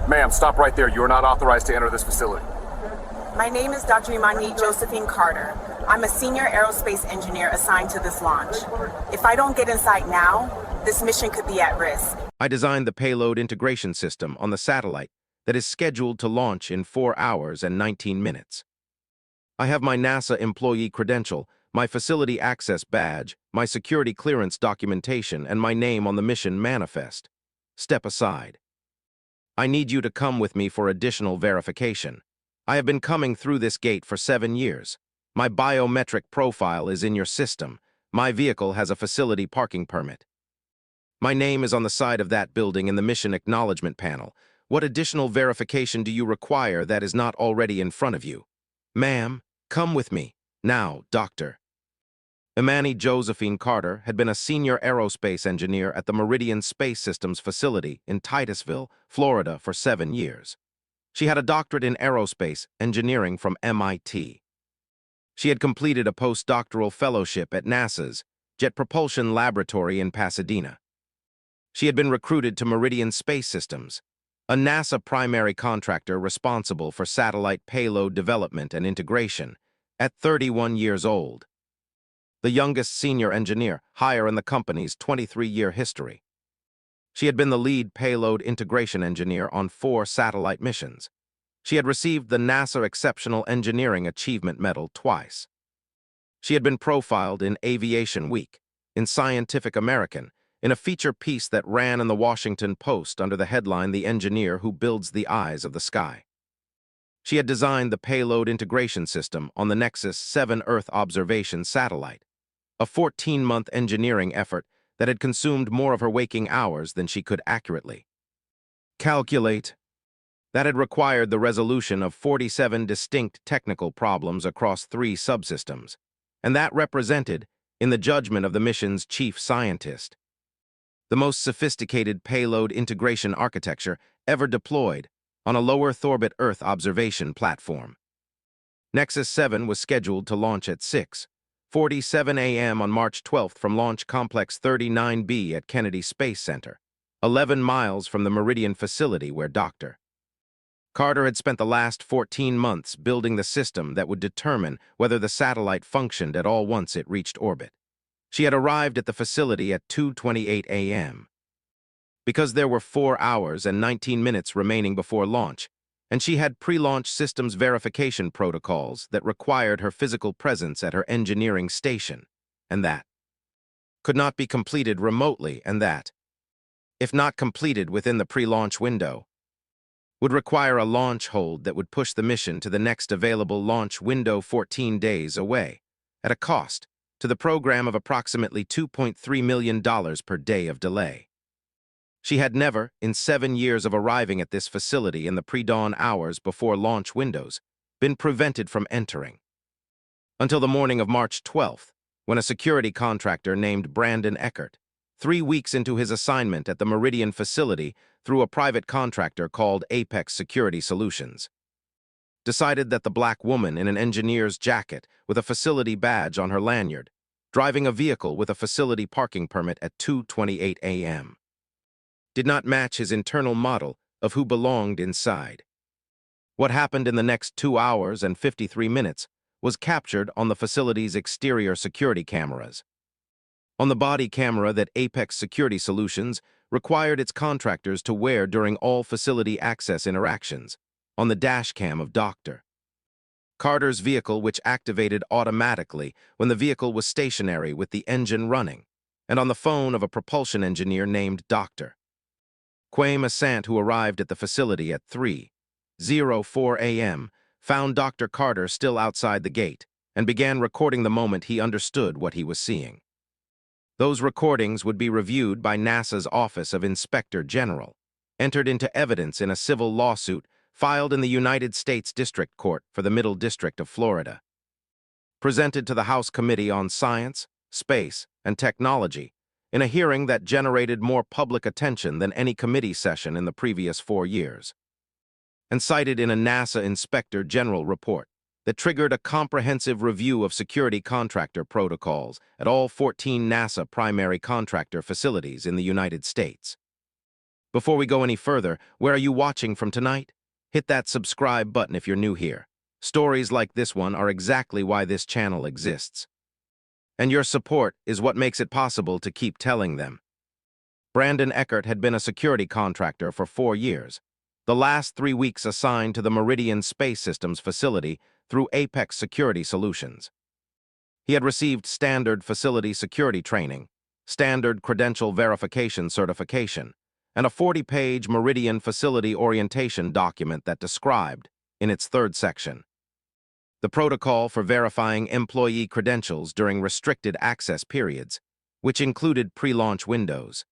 Ma'am, stop right there. You are not authorized to enter this facility. My name is Dr. Imani Carter. I'm a senior aerospace engineer assigned to this launch. If I don't get inside now, this mission could be at risk. I designed the payload integration system on the satellite that is scheduled to launch in 4 hours and 19 minutes. I have my NASA employee credential, my facility access badge, my security clearance documentation, and my name on the mission manifest. Step aside. I need you to come with me for additional verification. I have been coming through this gate for 7 years. My biometric profile is in your system. My vehicle has a facility parking permit. My name is on the side of that building in the mission acknowledgement panel. What additional verification do you require that is not already in front of you? Ma'am, come with me. Now, Doctor. Imani Carter had been a senior aerospace engineer at the Meridian Space Systems facility in Titusville, Florida for 7 years. She had a doctorate in aerospace engineering from MIT. She had completed a postdoctoral fellowship at NASA's Jet Propulsion Laboratory in Pasadena. She had been recruited to Meridian Space Systems, a NASA primary contractor responsible for satellite payload development and integration, at 31 years old. The youngest senior engineer, higher in the company's 23-year history. She had been the lead payload integration engineer on 4 satellite missions. She had received the NASA Exceptional Engineering Achievement Medal twice. She had been profiled in Aviation Week, in Scientific American, in a feature piece that ran in the Washington Post under the headline "The Engineer Who Builds the Eyes of the Sky." She had designed the payload integration system on the Nexus 7 Earth observation satellite, a 14-month engineering effort that had consumed more of her waking hours than she could accurately calculate. That had required the resolution of 47 distinct technical problems across 3 subsystems, and that represented, in the judgment of the mission's chief scientist, the most sophisticated payload integration architecture ever deployed on a low-Earth-orbit Earth observation platform. Nexus 7 was scheduled to launch at 6:47 a.m. on March 12th from Launch Complex 39B at Kennedy Space Center, 11 miles from the Meridian facility where Dr. Carter had spent the last 14 months building the system that would determine whether the satellite functioned at all once it reached orbit. She had arrived at the facility at 2:28 a.m. because there were 4 hours and 19 minutes remaining before launch, and she had pre-launch systems verification protocols that required her physical presence at her engineering station, and that could not be completed remotely, and that, if not completed within the pre-launch window, would require a launch hold that would push the mission to the next available launch window 14 days away, at a cost to the program of approximately $2.3 million per day of delay. She had never, in 7 years of arriving at this facility in the pre-dawn hours before launch windows, been prevented from entering. Until the morning of March 12th, when a security contractor named Brandon Eckert, 3 weeks into his assignment at the Meridian facility through a private contractor called Apex Security Solutions, decided that the black woman in an engineer's jacket with a facility badge on her lanyard, driving a vehicle with a facility parking permit at 2:28 a.m., did not match his internal model of who belonged inside. What happened in the next 2 hours and 53 minutes was captured on the facility's exterior security cameras. On the body camera that Apex Security Solutions required its contractors to wear during all facility access interactions, on the dash cam of Dr. Carter's vehicle, which activated automatically when the vehicle was stationary with the engine running, and on the phone of a propulsion engineer named Dr. Quay Massant, who arrived at the facility at 3:04 a.m., found Dr. Carter still outside the gate and began recording the moment he understood what he was seeing. Those recordings would be reviewed by NASA's Office of Inspector General, entered into evidence in a civil lawsuit filed in the United States District Court for the Middle District of Florida, presented to the House Committee on Science, Space, and Technology in a hearing that generated more public attention than any committee session in the previous 4 years, and cited in a NASA Inspector General report that triggered a comprehensive review of security contractor protocols at all 14 NASA primary contractor facilities in the United States. Before we go any further, where are you watching from tonight? Hit that subscribe button if you're new here. Stories like this one are exactly why this channel exists. And your support is what makes it possible to keep telling them. Brandon Eckert had been a security contractor for 4 years, the last 3 weeks assigned to the Meridian Space Systems facility through Apex Security Solutions. He had received standard facility security training, standard credential verification certification, and a 40-page Meridian facility orientation document that described, in its third section, the protocol for verifying employee credentials during restricted access periods, which included pre-launch windows,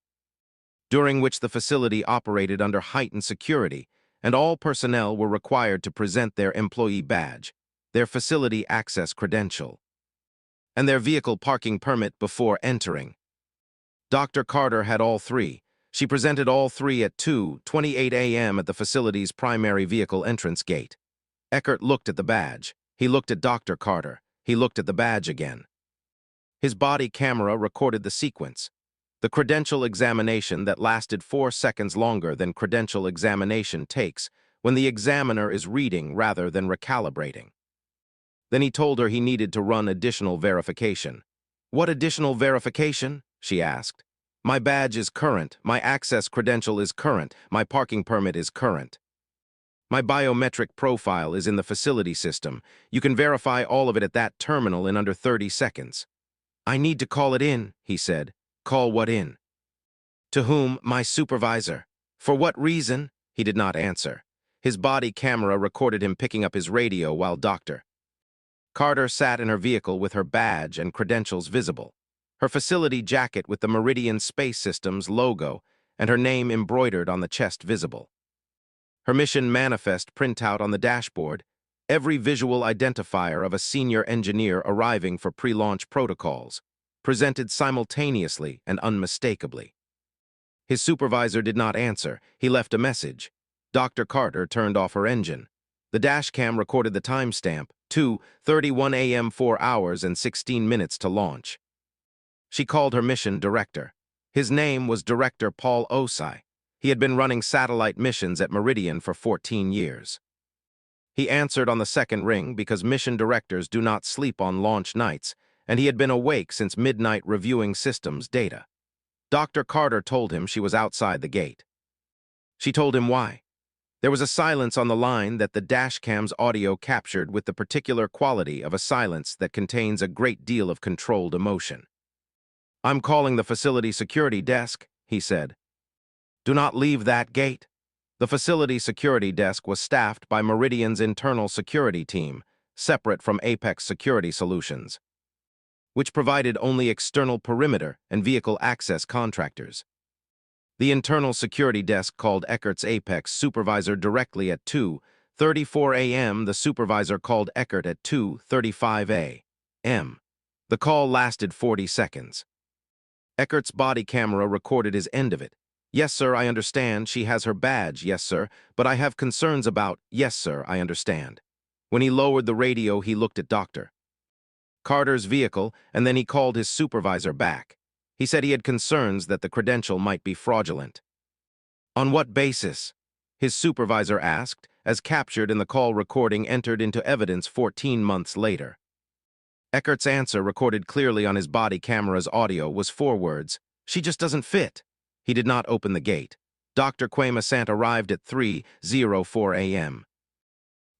during which the facility operated under heightened security, and all personnel were required to present their employee badge, their facility access credential, and their vehicle parking permit before entering. Dr. Carter had all three. She presented all three at 2:28 a.m. at the facility's primary vehicle entrance gate. Eckert looked at the badge. He looked at Dr. Carter. He looked at the badge again. His body camera recorded the sequence. The credential examination that lasted 4 seconds longer than credential examination takes when the examiner is reading rather than recalibrating. Then he told her he needed to run additional verification. "What additional verification?" she asked. "My badge is current, my access credential is current, my parking permit is current. My biometric profile is in the facility system. You can verify all of it at that terminal in under 30 seconds. "I need to call it in," he said. "Call what in?" "To whom? My supervisor." "For what reason?" He did not answer. His body camera recorded him picking up his radio while Dr. Carter sat in her vehicle with her badge and credentials visible, her facility jacket with the Meridian Space Systems logo and her name embroidered on the chest visible. Her mission manifest printout on the dashboard, every visual identifier of a senior engineer arriving for pre-launch protocols, presented simultaneously and unmistakably. His supervisor did not answer. He left a message. Dr. Carter turned off her engine. The dashcam recorded the timestamp, 2:31 a.m. 4 hours and 16 minutes to launch. She called her mission director. His name was Director Paul Osai. He had been running satellite missions at Meridian for 14 years. He answered on the second ring because mission directors do not sleep on launch nights, and he had been awake since midnight reviewing systems data. Dr. Carter told him she was outside the gate. She told him why. There was a silence on the line that the dashcam's audio captured with the particular quality of a silence that contains a great deal of controlled emotion. "I'm calling the facility security desk," he said. "Do not leave that gate." The facility security desk was staffed by Meridian's internal security team, separate from Apex Security Solutions, which provided only external perimeter and vehicle access contractors. The internal security desk called Eckert's Apex supervisor directly at 2:34 a.m. The supervisor called Eckert at 2:35 a.m. The call lasted 40 seconds. Eckert's body camera recorded his end of it. "Yes, sir, I understand. She has her badge, yes, sir. But I have concerns about, yes, sir, I understand." When he lowered the radio, he looked at Dr. Carter's vehicle, and then he called his supervisor back. He said he had concerns that the credential might be fraudulent. "On what basis?" his supervisor asked, as captured in the call recording entered into evidence 14 months later. Eckert's answer, recorded clearly on his body camera's audio, was 4 words: "She just doesn't fit." He did not open the gate. Dr. Quamasant arrived at 3:04 a.m.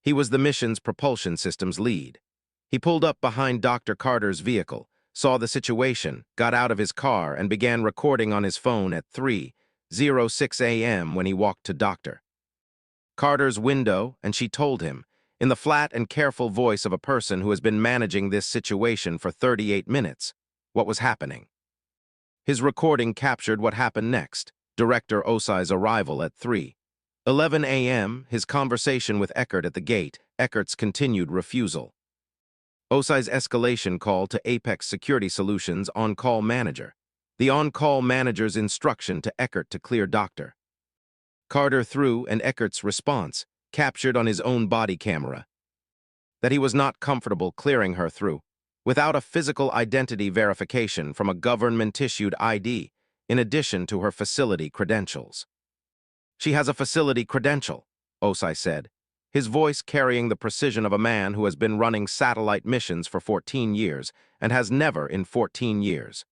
He was the mission's propulsion systems lead. He pulled up behind Dr. Carter's vehicle, saw the situation, got out of his car, and began recording on his phone at 3:06 a.m. when he walked to Dr. Carter's window, and she told him, in the flat and careful voice of a person who has been managing this situation for 38 minutes, what was happening. His recording captured what happened next: Director Osai's arrival at 3:11 a.m., his conversation with Eckert at the gate, Eckert's continued refusal, Osai's escalation call to Apex Security Solutions on-call manager, the on-call manager's instruction to Eckert to clear Dr. Carter through, and Eckert's response, captured on his own body camera, that he was not comfortable clearing her through, without a physical identity verification from a government-issued ID, in addition to her facility credentials. She has a facility credential, Osai said, his voice carrying the precision of a man who has been running satellite missions for 14 years and has never in 14 years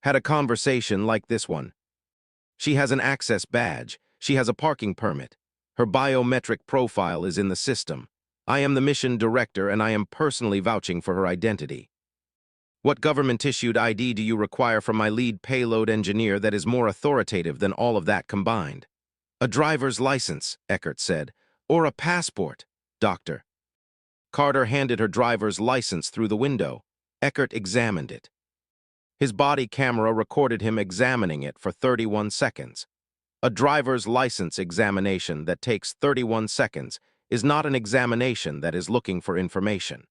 had a conversation like this one. She has an access badge. She has a parking permit. Her biometric profile is in the system. I am the mission director and I am personally vouching for her identity. What government-issued ID do you require from my lead payload engineer that is more authoritative than all of that combined? A driver's license, Eckert said. Or a passport, Doctor. Carter handed her driver's license through the window. Eckert examined it. His body camera recorded him examining it for 31 seconds. A driver's license examination that takes 31 seconds is not an examination that is looking for information.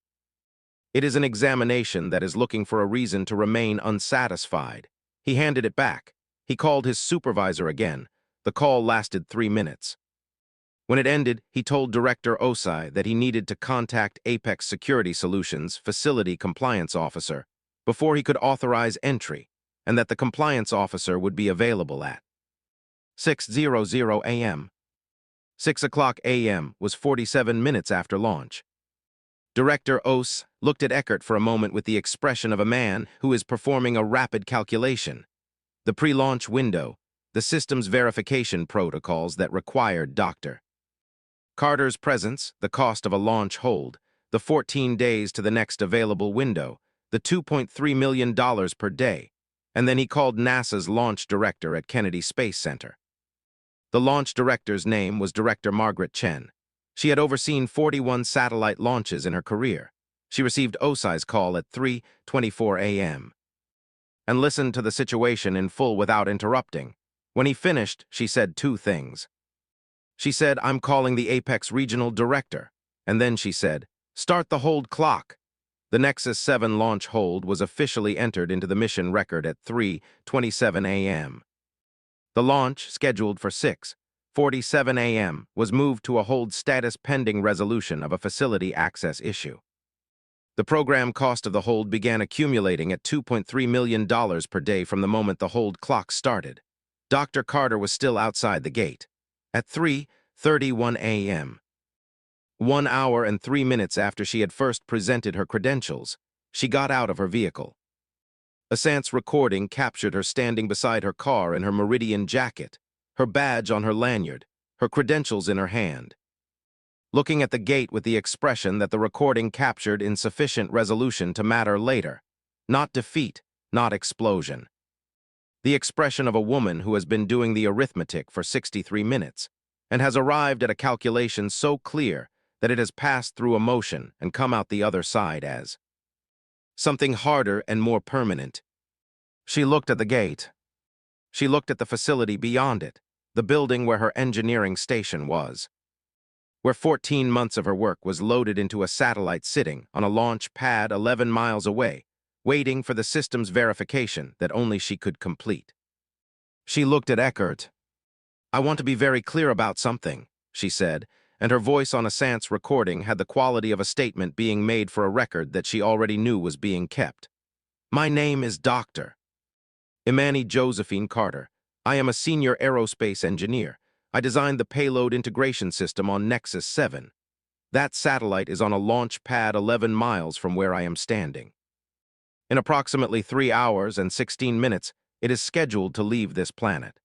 It is an examination that is looking for a reason to remain unsatisfied. He handed it back. He called his supervisor again. The call lasted 3 minutes. When it ended, he told Director Osai that he needed to contact Apex Security Solutions Facility Compliance Officer before he could authorize entry, and that the compliance officer would be available at 6:00 a.m. 6 o'clock a.m. was 47 minutes after launch. Director Os looked at Eckert for a moment with the expression of a man who is performing a rapid calculation. The pre-launch window, the system's verification protocols that required Dr. Carter's presence, the cost of a launch hold, the 14 days to the next available window, the $2.3 million per day, and then he called NASA's launch director at Kennedy Space Center. The launch director's name was Director Margaret Chen. She had overseen 41 satellite launches in her career. She received Osai's call at 3:24 a.m. and listened to the situation in full without interrupting. When he finished, she said 2 things. She said, "I'm calling the Apex Regional Director." And then she said, "Start the hold clock." The Nexus 7 launch hold was officially entered into the mission record at 3:27 a.m. The launch, scheduled for 6:47 a.m., was moved to a hold status pending resolution of a facility access issue. The program cost of the hold began accumulating at $2.3 million per day from the moment the hold clock started. Dr. Carter was still outside the gate. At 3:31 a.m., 1 hour and 3 minutes after she had first presented her credentials, she got out of her vehicle. Asant's recording captured her standing beside her car in her Meridian jacket, her badge on her lanyard, her credentials in her hand, looking at the gate with the expression that the recording captured in sufficient resolution to matter later. Not defeat, not explosion. The expression of a woman who has been doing the arithmetic for 63 minutes and has arrived at a calculation so clear that it has passed through emotion and come out the other side as something harder and more permanent. She looked at the gate. She looked at the facility beyond it, the building where her engineering station was, where 14 months of her work was loaded into a satellite sitting on a launch pad 11 miles away, waiting for the system's verification that only she could complete. She looked at Eckert. "I want to be very clear about something," she said, and her voice on Asant's recording had the quality of a statement being made for a record that she already knew was being kept. "My name is Dr. Imani Carter. I am a senior aerospace engineer. I designed the payload integration system on Nexus 7. That satellite is on a launch pad 11 miles from where I am standing. In approximately 3 hours and 16 minutes, it is scheduled to leave this planet.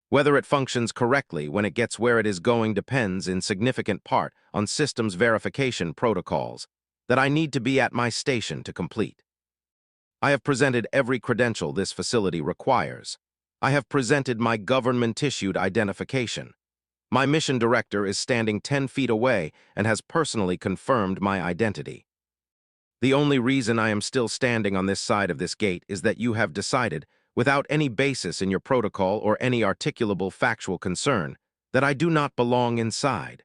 Whether it functions correctly when it gets where it is going depends in significant part on systems verification protocols that I need to be at my station to complete. I have presented every credential this facility requires. I have presented my government-issued identification. My mission director is standing 10 feet away and has personally confirmed my identity. The only reason I am still standing on this side of this gate is that you have decided, without any basis in your protocol or any articulable factual concern, that I do not belong inside."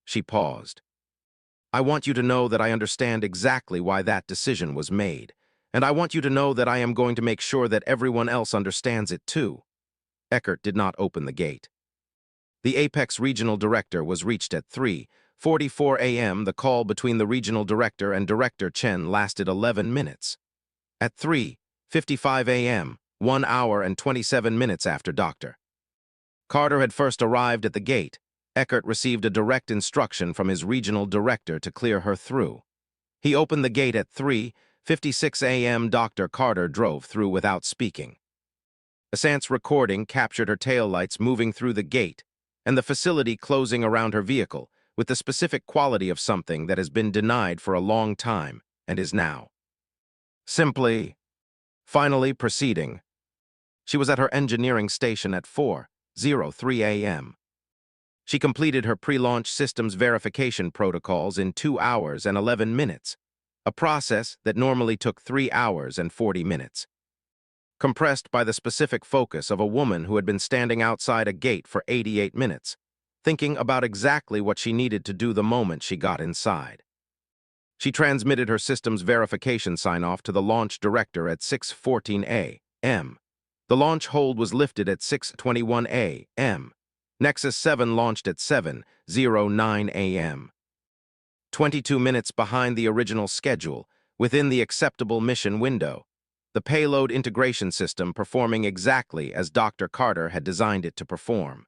She paused. "I want you to know that I understand exactly why that decision was made, and I want you to know that I am going to make sure that everyone else understands it too." Eckert did not open the gate. The Apex Regional Director was reached at 3:44 a.m. The call between the Regional Director and Director Chen lasted 11 minutes. At 3:55 a.m., 1 hour and 27 minutes after Dr. Carter had first arrived at the gate. Eckert received a direct instruction from his regional director to clear her through. He opened the gate at 3:56 a.m. Dr. Carter drove through without speaking. Asant's recording captured her taillights moving through the gate and the facility closing around her vehicle with the specific quality of something that has been denied for a long time and is now finally proceeding. She was at her engineering station at 4:03 a.m. She completed her pre-launch systems verification protocols in 2 hours and 11 minutes, a process that normally took 3 hours and 40 minutes. Compressed by the specific focus of a woman who had been standing outside a gate for 88 minutes, thinking about exactly what she needed to do the moment she got inside. She transmitted her systems verification sign-off to the launch director at 6:14 a.m. The launch hold was lifted at 6:21 a.m. Nexus 7 launched at 7:09 a.m. 22 minutes behind the original schedule, within the acceptable mission window, the payload integration system performing exactly as Dr. Carter had designed it to perform.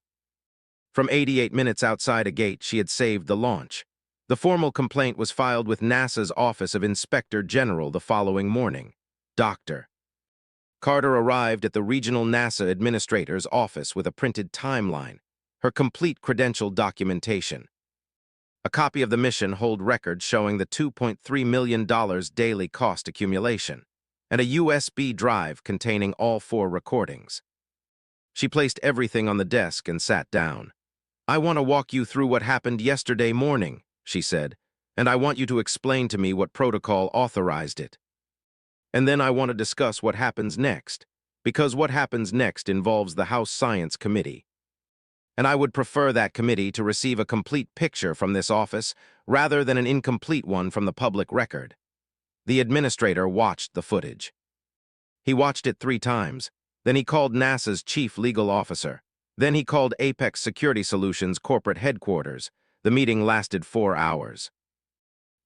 From 88 minutes outside a gate, she had saved the launch. The formal complaint was filed with NASA's Office of Inspector General the following morning. Dr. Carter arrived at the regional NASA administrator's office with a printed timeline, her complete credential documentation. A copy of the mission hold record showing the $2.3 million daily cost accumulation, and a USB drive containing all 4 recordings. She placed everything on the desk and sat down. "I want to walk you through what happened yesterday morning," she said, "and I want you to explain to me what protocol authorized it. And then I want to discuss what happens next, because what happens next involves the House Science Committee. And I would prefer that committee to receive a complete picture from this office rather than an incomplete one from the public record." The administrator watched the footage. He watched it 3 times. Then he called NASA's chief legal officer. Then he called Apex Security Solutions corporate headquarters. The meeting lasted 4 hours.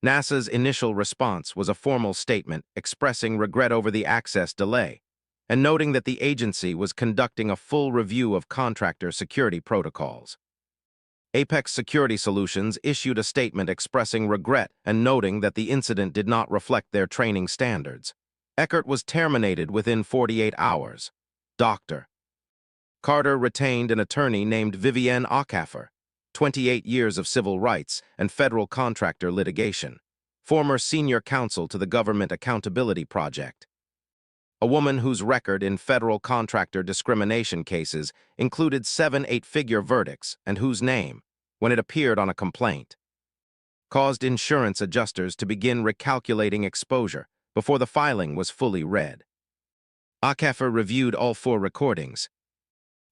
NASA's initial response was a formal statement expressing regret over the access delay and noting that the agency was conducting a full review of contractor security protocols. Apex Security Solutions issued a statement expressing regret and noting that the incident did not reflect their training standards. Eckert was terminated within 48 hours. Dr. Carter retained an attorney named Vivienne Ackaffer, 28 years of civil rights and federal contractor litigation, former senior counsel to the Government Accountability Project. A woman whose record in federal contractor discrimination cases included 7 8-figure verdicts and whose name, when it appeared on a complaint, caused insurance adjusters to begin recalculating exposure before the filing was fully read. Ackaffer reviewed all 4 recordings.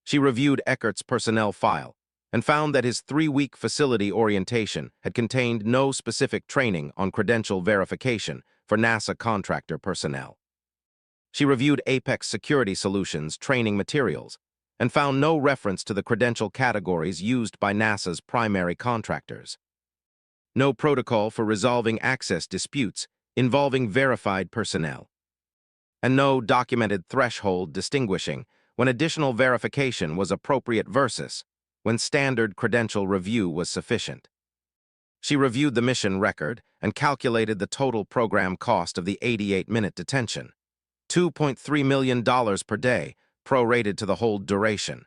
She reviewed Eckert's personnel file and found that his 3-week facility orientation had contained no specific training on credential verification for NASA contractor personnel. She reviewed Apex Security Solutions training materials and found no reference to the credential categories used by NASA's primary contractors. No protocol for resolving access disputes involving verified personnel. And no documented threshold distinguishing when additional verification was appropriate versus when standard credential review was sufficient. She reviewed the mission record and calculated the total program cost of the 88-minute detention, $2.3 million per day, prorated to the hold duration,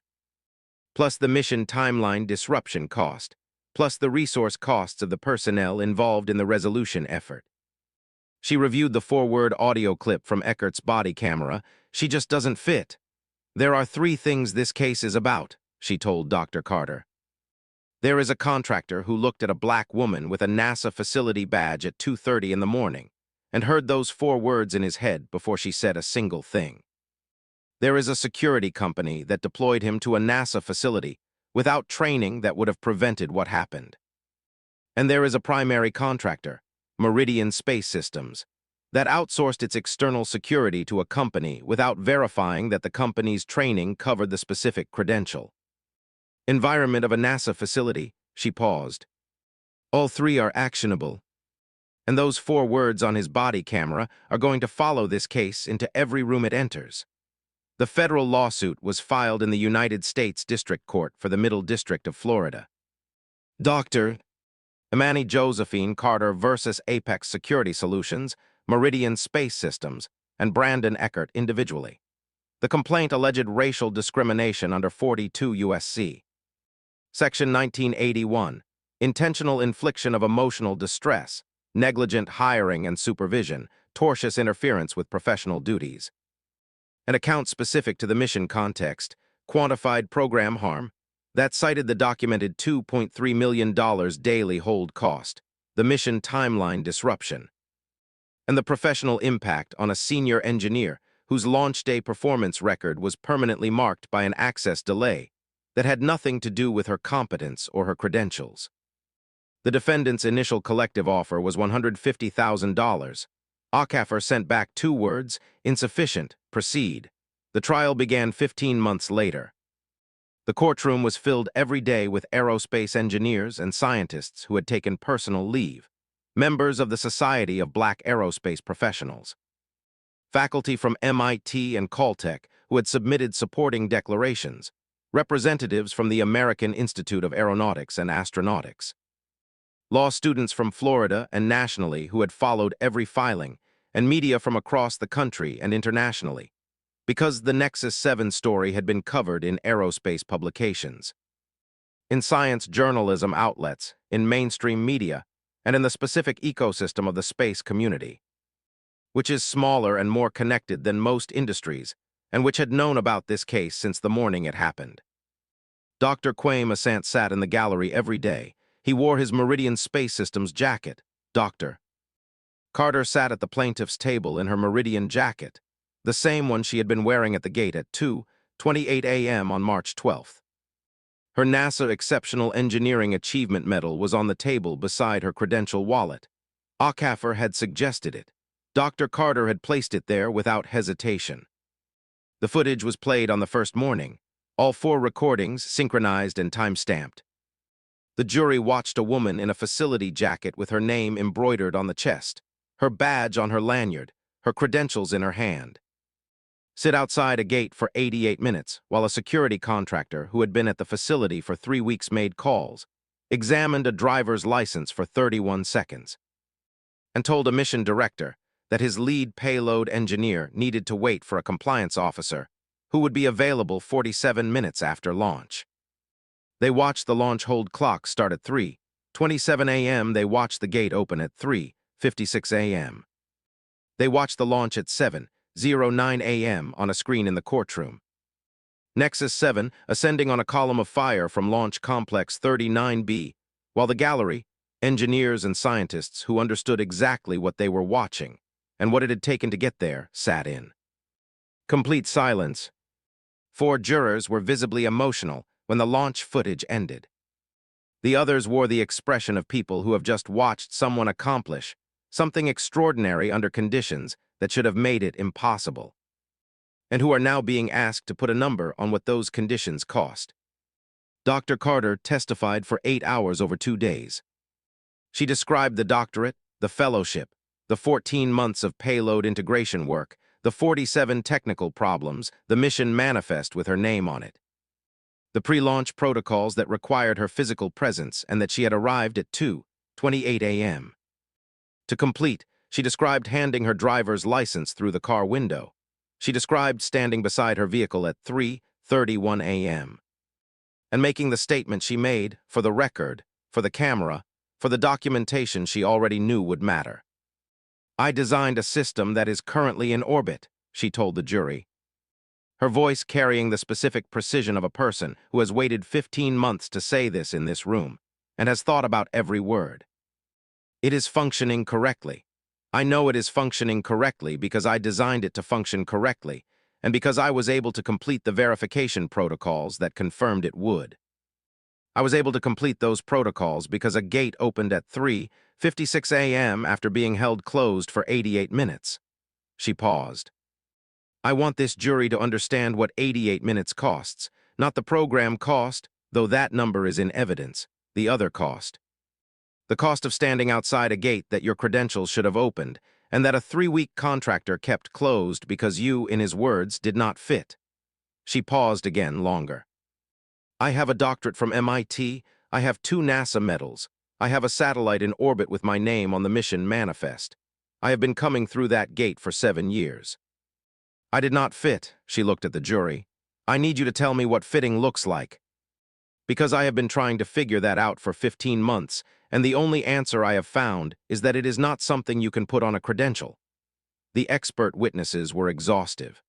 plus the mission timeline disruption cost, plus the resource costs of the personnel involved in the resolution effort. She reviewed the forward audio clip from Eckert's body camera. "She just doesn't fit. There are 3 things this case is about," she told Dr. Carter. "There is a contractor who looked at a black woman with a NASA facility badge at 2:30 in the morning and heard those 4 words in his head before she said a single thing. There is a security company that deployed him to a NASA facility without training that would have prevented what happened. And there is a primary contractor, Meridian Space Systems, that outsourced its external security to a company without verifying that the company's training covered the specific credential. Environment of a NASA facility," she paused. "All 3 are actionable. And those 4 words on his body camera are going to follow this case into every room it enters. The federal lawsuit was filed in the United States District Court for the Middle District of Florida. Dr. Imani Carter versus Apex Security Solutions, Meridian Space Systems, and Brandon Eckert individually. The complaint alleged racial discrimination under 42 U.S.C. Section 1981, intentional infliction of emotional distress, negligent hiring and supervision, tortious interference with professional duties. An account specific to the mission context, quantified program harm, that cited the documented $2.3 million daily hold cost, the mission timeline disruption, and the professional impact on a senior engineer whose launch day performance record was permanently marked by an access delay that had nothing to do with her competence or her credentials. The defendant's initial collective offer was $150,000. Ackert sent back 2 words, insufficient, proceed. The trial began 15 months later. The courtroom was filled every day with aerospace engineers and scientists who had taken personal leave, members of the Society of Black Aerospace Professionals, faculty from MIT and Caltech who had submitted supporting declarations, representatives from the American Institute of Aeronautics and Astronautics, law students from Florida and nationally who had followed every filing, and media from across the country and internationally, because the Nexus 7 story had been covered in aerospace publications, in science journalism outlets, in mainstream media, and in the specific ecosystem of the space community, which is smaller and more connected than most industries, and which had known about this case since the morning it happened. Dr. Kwame Asante sat in the gallery every day. He wore his Meridian Space Systems jacket. Dr. Carter sat at the plaintiff's table in her Meridian jacket, the same one she had been wearing at the gate at 2:28 a.m. on March 12th. Her NASA Exceptional Engineering Achievement Medal was on the table beside her credential wallet. Ackert had suggested it. Dr. Carter had placed it there without hesitation. The footage was played on the first morning, all 4 recordings synchronized and time-stamped. The jury watched a woman in a facility jacket with her name embroidered on the chest, her badge on her lanyard, her credentials in her hand, sit outside a gate for 88 minutes while a security contractor who had been at the facility for 3 weeks made calls, examined a driver's license for 31 seconds, and told a mission director that his lead payload engineer needed to wait for a compliance officer who would be available 47 minutes after launch. They watched the launch hold clock start at 3:27 a.m. They watched the gate open at 3:56 a.m. They watched the launch at 7:09 a.m. on a screen in the courtroom. Nexus 7 ascending on a column of fire from Launch Complex 39B, while the gallery, engineers and scientists who understood exactly what they were watching and what it had taken to get there, sat in complete silence. 4 jurors were visibly emotional when the launch footage ended. The others wore the expression of people who have just watched someone accomplish something extraordinary under conditions that should have made it impossible, and who are now being asked to put a number on what those conditions cost. Dr. Carter testified for 8 hours over 2 days. She described the doctorate, the fellowship, the 14 months of payload integration work, the 47 technical problems, the mission manifest with her name on it, the pre-launch protocols that required her physical presence and that she had arrived at 2:28 a.m. To complete, she described handing her driver's license through the car window. She described standing beside her vehicle at 3:31 a.m. and making the statement she made, for the record, for the camera, for the documentation she already knew would matter. "I designed a system that is currently in orbit," she told the jury, her voice carrying the specific precision of a person who has waited 15 months to say this in this room and has thought about every word. "It is functioning correctly. I know it is functioning correctly because I designed it to function correctly and because I was able to complete the verification protocols that confirmed it would. I was able to complete those protocols because a gate opened at 3:56 a.m. after being held closed for 88 minutes. She paused. "I want this jury to understand what 88 minutes costs, not the program cost, though that number is in evidence, the other cost. The cost of standing outside a gate that your credentials should have opened, and that a 3-week contractor kept closed because you, in his words, did not fit. She paused again longer. I have a doctorate from MIT. I have 2 NASA medals. I have a satellite in orbit with my name on the mission manifest. I have been coming through that gate for 7 years. I did not fit, she looked at the jury. I need you to tell me what fitting looks like. Because I have been trying to figure that out for 15 months, and the only answer I have found is that it is not something you can put on a credential. The expert witnesses were exhaustive.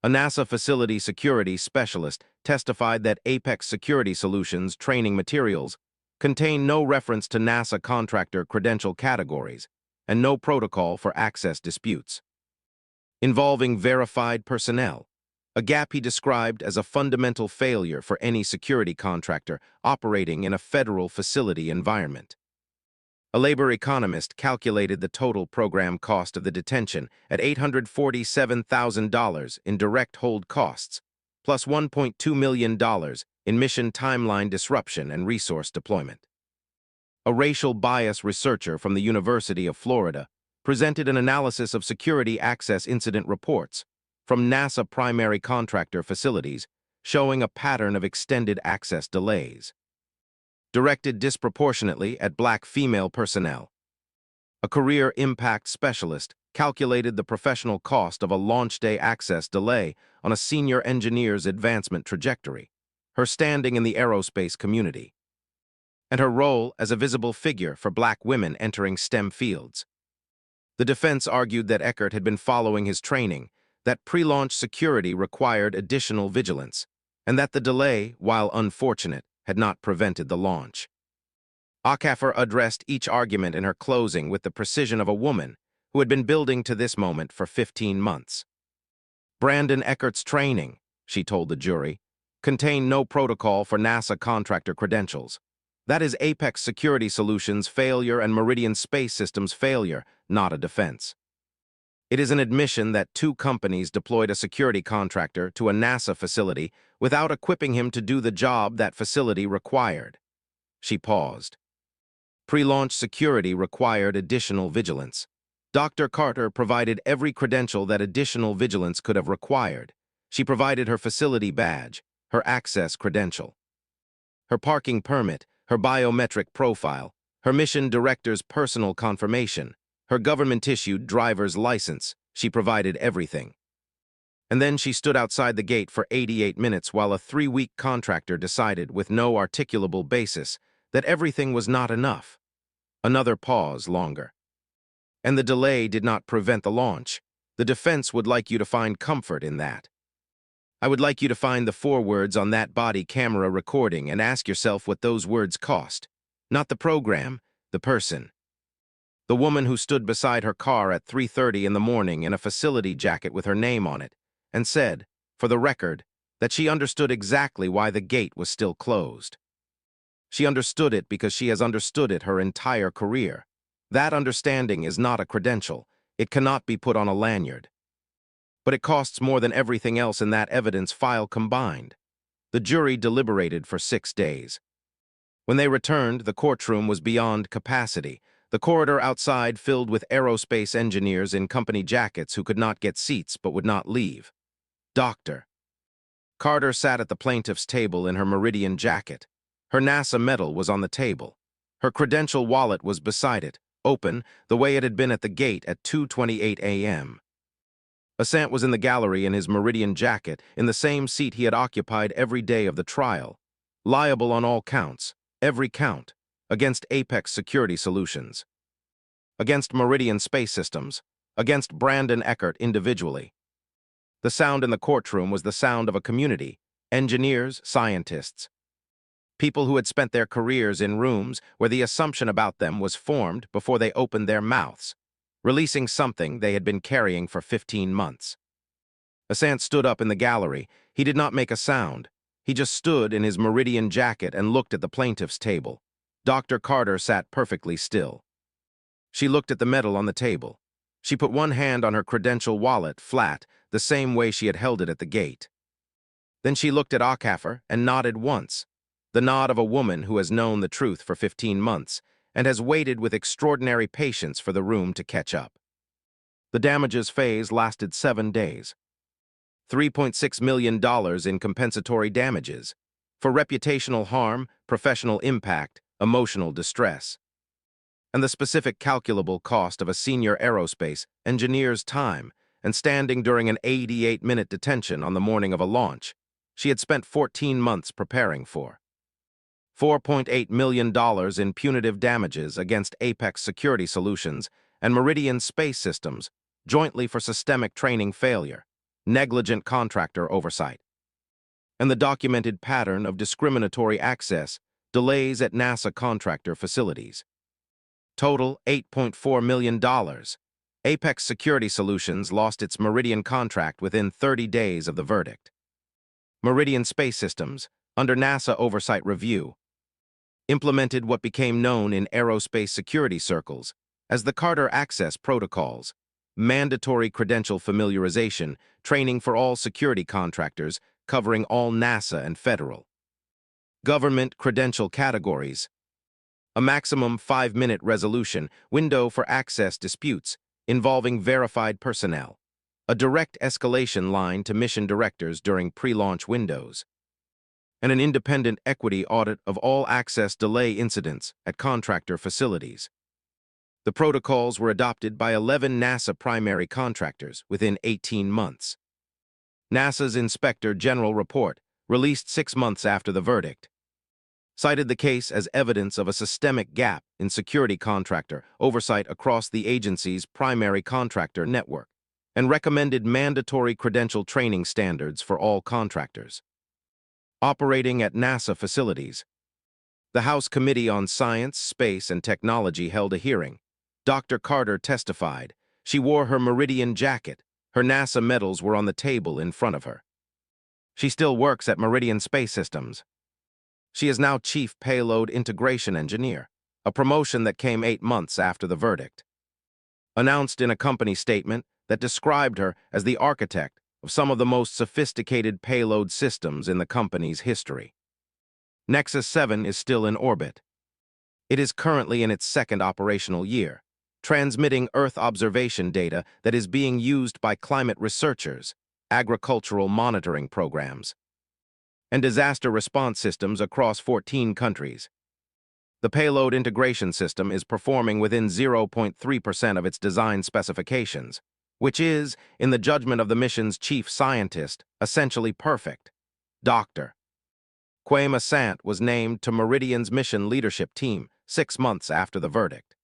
A NASA facility security specialist testified that Apex Security Solutions training materials contain no reference to NASA contractor credential categories and no protocol for access disputes. Involving verified personnel, a gap he described as a fundamental failure for any security contractor operating in a federal facility environment. A labor economist calculated the total program cost of the detention at $847,000 in direct hold costs, plus $1.2 million in mission timeline disruption and resource deployment. A racial bias researcher from the University of Florida presented an analysis of security access incident reports from NASA primary contractor facilities showing a pattern of extended access delays, directed disproportionately at Black female personnel. A career impact specialist calculated the professional cost of a launch day access delay on a senior engineer's advancement trajectory, her standing in the aerospace community, and her role as a visible figure for Black women entering STEM fields. The defense argued that Eckert had been following his training, that pre-launch security required additional vigilance, and that the delay, while unfortunate, had not prevented the launch. Ackert addressed each argument in her closing with the precision of a woman who had been building to this moment for 15 months. Brandon Eckert's training, she told the jury, contained no protocol for NASA contractor credentials. That is Apex Security Solutions' failure and Meridian Space Systems' failure, not a defense. It is an admission that 2 companies deployed a security contractor to a NASA facility without equipping him to do the job that facility required. She paused. Pre-launch security required additional vigilance. Dr. Carter provided every credential that additional vigilance could have required. She provided her facility badge, her access credential, her parking permit, her biometric profile, her mission director's personal confirmation, her government-issued driver's license. She provided everything. And then she stood outside the gate for 88 minutes while a 3-week contractor decided, with no articulable basis, that everything was not enough. Another pause longer. And the delay did not prevent the launch. The defense would like you to find comfort in that. I would like you to find the 4 words on that body camera recording and ask yourself what those words cost. Not the program, the person. The woman who stood beside her car at 3:30 in the morning in a facility jacket with her name on it, and said, for the record, that she understood exactly why the gate was still closed. She understood it because she has understood it her entire career. That understanding is not a credential. It cannot be put on a lanyard. But it costs more than everything else in that evidence file combined. The jury deliberated for 6 days. When they returned, the courtroom was beyond capacity. The corridor outside filled with aerospace engineers in company jackets who could not get seats but would not leave. Dr. Carter sat at the plaintiff's table in her Meridian jacket. Her NASA medal was on the table. Her credential wallet was beside it, open, the way it had been at the gate at 2:28 a.m. Assant was in the gallery in his Meridian jacket, in the same seat he had occupied every day of the trial. Liable on all counts, every count, against Apex Security Solutions, against Meridian Space Systems, against Brandon Eckert individually. The sound in the courtroom was the sound of a community, engineers, scientists, people who had spent their careers in rooms where the assumption about them was formed before they opened their mouths, releasing something they had been carrying for 15 months. Assant stood up in the gallery. He did not make a sound. He just stood in his Meridian jacket and looked at the plaintiff's table. Dr. Carter sat perfectly still. She looked at the medal on the table. She put one hand on her credential wallet, flat, the same way she had held it at the gate. Then she looked at Ackert and nodded once, the nod of a woman who has known the truth for 15 months and has waited with extraordinary patience for the room to catch up. The damages phase lasted 7 days. $3.6 million in compensatory damages for reputational harm, professional impact, emotional distress, and the specific calculable cost of a senior aerospace engineer's time and standing during an 88-minute detention on the morning of a launch she had spent 14 months preparing for. $4.8 million in punitive damages against Apex Security Solutions and Meridian Space Systems, jointly for systemic training failure, negligent contractor oversight, and the documented pattern of discriminatory access, delays at NASA contractor facilities. Total $8.4 million. Apex Security Solutions lost its Meridian contract within 30 days of the verdict. Meridian Space Systems, under NASA oversight review, implemented what became known in aerospace security circles as the Carter Access Protocols, mandatory credential familiarization training for all security contractors covering all NASA and federal government credential categories, a maximum 5-minute resolution window for access disputes involving verified personnel, a direct escalation line to mission directors during pre-launch windows, and an independent equity audit of all access delay incidents at contractor facilities. The protocols were adopted by 11 NASA primary contractors within 18 months. NASA's Inspector General report, released 6 months after the verdict, cited the case as evidence of a systemic gap in security contractor oversight across the agency's primary contractor network and recommended mandatory credential training standards for all contractors operating at NASA facilities. The House Committee on Science, Space, and Technology held a hearing. Dr. Carter testified. She wore her Meridian jacket. Her NASA medals were on the table in front of her. She still works at Meridian Space Systems. She is now Chief Payload Integration Engineer, a promotion that came 8 months after the verdict. Announced in a company statement that described her as the architect of some of the most sophisticated payload systems in the company's history. Nexus 7 is still in orbit. It is currently in its 2nd operational year, transmitting Earth observation data that is being used by climate researchers, agricultural monitoring programs, and disaster response systems across 14 countries. The payload integration system is performing within 0.3% of its design specifications, which is, in the judgment of the mission's chief scientist, essentially perfect. Dr. Kwame Asante was named to Meridian's mission leadership team 6 months after the verdict.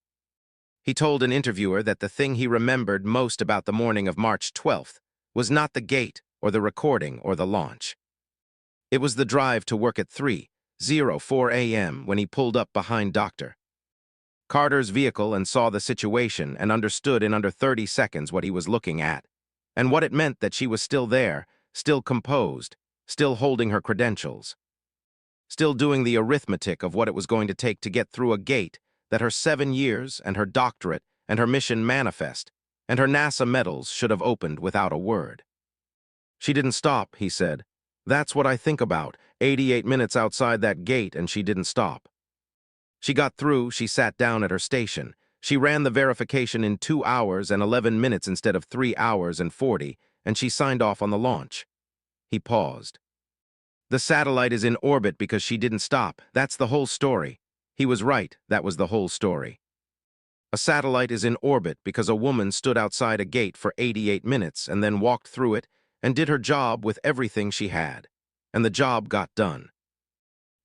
He told an interviewer that the thing he remembered most about the morning of March 12th was not the gate or the recording or the launch. It was the drive to work at 3:04 a.m. when he pulled up behind Dr. Carter's vehicle and saw the situation and understood in under 30 seconds what he was looking at, and what it meant that she was still there, still composed, still holding her credentials, still doing the arithmetic of what it was going to take to get through a gate that her 7 years and her doctorate and her mission manifest and her NASA medals should have opened without a word. She didn't stop, he said. That's what I think about, 88 minutes outside that gate and she didn't stop. She got through, she sat down at her station. She ran the verification in 2 hours and 11 minutes instead of 3 hours and 40, and she signed off on the launch. He paused. The satellite is in orbit because she didn't stop. That's the whole story. He was right, that was the whole story. A satellite is in orbit because a woman stood outside a gate for 88 minutes and then walked through it and did her job with everything she had. And the job got done.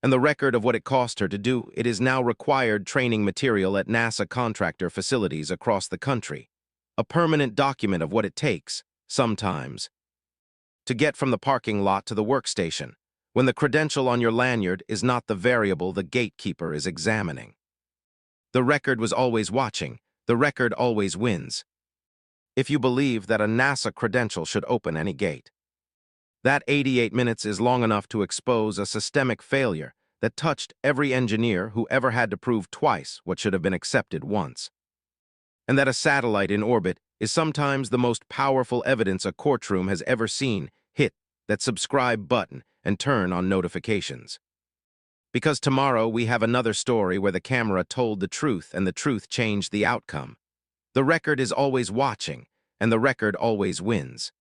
And the record of what it cost her to do it is now required training material at NASA contractor facilities across the country. A permanent document of what it takes, sometimes, to get from the parking lot to the workstation, when the credential on your lanyard is not the variable the gatekeeper is examining. The record was always watching. The record always wins. If you believe that a NASA credential should open any gate. That 88 minutes is long enough to expose a systemic failure that touched every engineer who ever had to prove twice what should have been accepted once. And that a satellite in orbit is sometimes the most powerful evidence a courtroom has ever seen. Hit that subscribe button and turn on notifications. Because tomorrow we have another story where the camera told the truth and the truth changed the outcome. The record is always watching, and the record always wins.